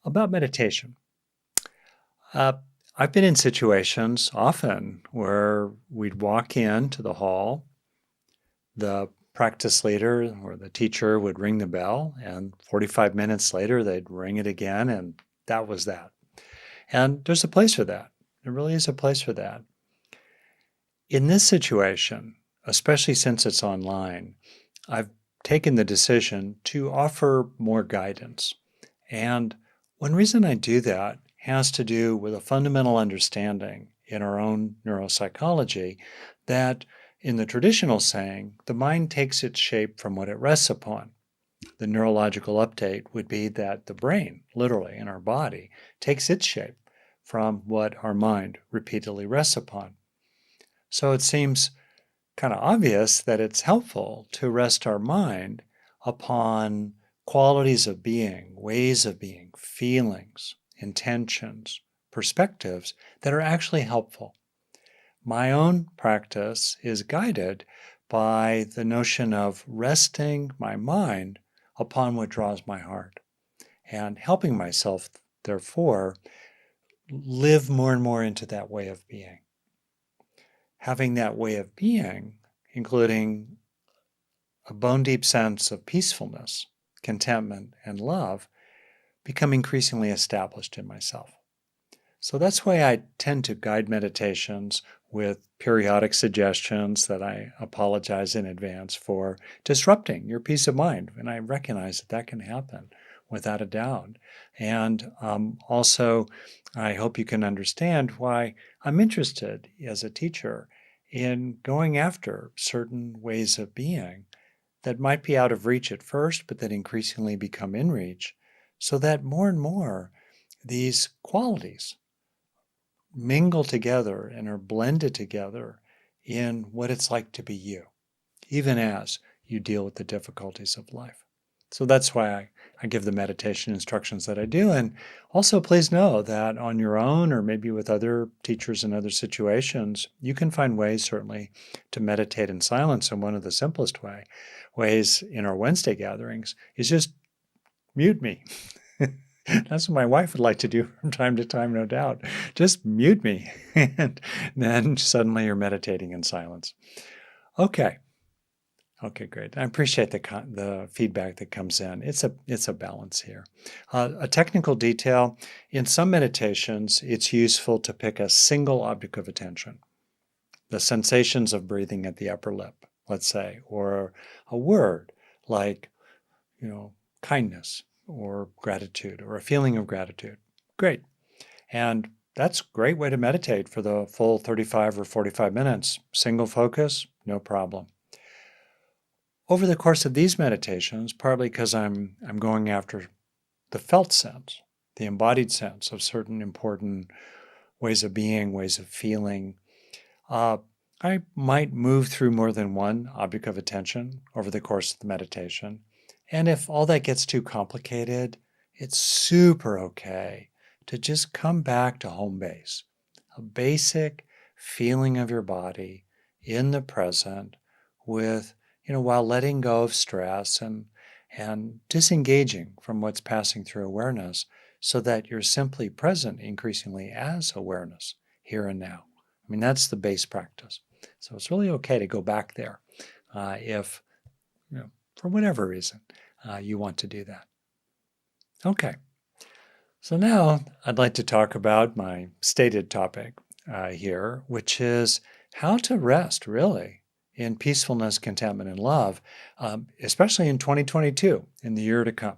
About meditation. Uh, I've been in situations often where we'd walk into the hall, the practice leader or the teacher would ring the bell, and 45 minutes later they'd ring it again, and that was that. And there's a place for that. There really is a place for that. In this situation, especially since it's online, I've taken the decision to offer more guidance. And one reason I do that has to do with a fundamental understanding in our own neuropsychology that in the traditional saying, the mind takes its shape from what it rests upon. The neurological update would be that the brain, literally in our body, takes its shape from what our mind repeatedly rests upon. So it seems kind of obvious that it's helpful to rest our mind upon qualities of being, ways of being, feelings, intentions, perspectives that are actually helpful. My own practice is guided by the notion of resting my mind upon what draws my heart and helping myself, therefore, live more and more into that way of being. Having that way of being, including a bone deep sense of peacefulness, contentment, and love, become increasingly established in myself. So that's why I tend to guide meditations with periodic suggestions that I apologize in advance for disrupting your peace of mind. And I recognize that that can happen without a doubt. And also, I hope you can understand why I'm interested as a teacher in going after certain ways of being that might be out of reach at first, but that increasingly become in reach, so that more and more these qualities mingle together and are blended together in what it's like to be you, even as you deal with the difficulties of life. So that's why I give the meditation instructions that I do. And also, please know that on your own, or maybe with other teachers in other situations, you can find ways, certainly, to meditate in silence. And one of the simplest ways in our Wednesday gatherings is just mute me. That's what my wife would like to do from time to time, no doubt. Just mute me. And then suddenly you're meditating in silence. Okay. Okay, great. I appreciate the feedback that comes in. It's a balance here. A technical detail, in some meditations, it's useful to pick a single object of attention. The sensations of breathing at the upper lip, let's say, or a word like, kindness or gratitude or a feeling of gratitude. Great. And that's a great way to meditate for the full 35 or 45 minutes. Single focus, no problem. Over the course of these meditations, partly because I'm going after the felt sense, the embodied sense of certain important ways of being, ways of feeling, I might move through more than one object of attention over the course of the meditation. And if all that gets too complicated, it's super okay to just come back to home base, a basic feeling of your body in the present with, while letting go of stress and disengaging from what's passing through awareness so that you're simply present increasingly as awareness here and now. I mean, that's the base practice. So it's really okay to go back there if, for whatever reason, you want to do that. Okay. So now I'd like to talk about my stated topic here, which is how to rest really in peacefulness, contentment, and love, especially in 2022, in the year to come,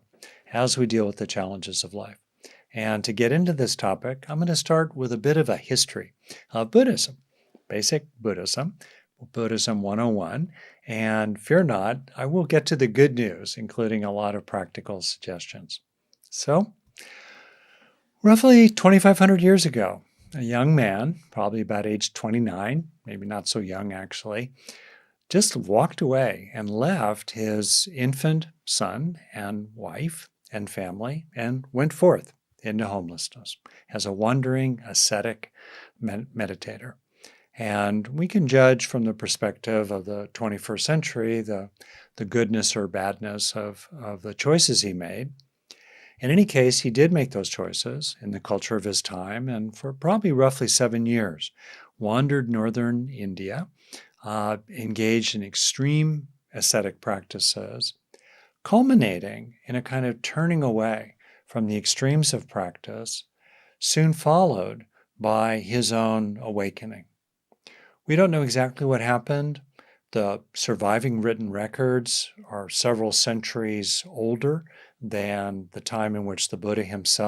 as we deal with the challenges of life. And to get into this topic, I'm going to start with a bit of a history of Buddhism, basic Buddhism, Buddhism 101. And fear not, I will get to the good news, including a lot of practical suggestions. So, roughly 2,500 years ago, a young man, probably about age 29, maybe not so young actually, just walked away and left his infant son and wife and family and went forth into homelessness as a wandering ascetic meditator. And we can judge from the perspective of the 21st century the goodness or badness of the choices he made. In any case, he did make those choices in the culture of his time, and for probably roughly 7 years, wandered northern India, engaged in extreme ascetic practices, culminating in a kind of turning away from the extremes of practice, soon followed by his own awakening. We don't know exactly what happened. The surviving written records are several centuries older than the time in which the Buddha himself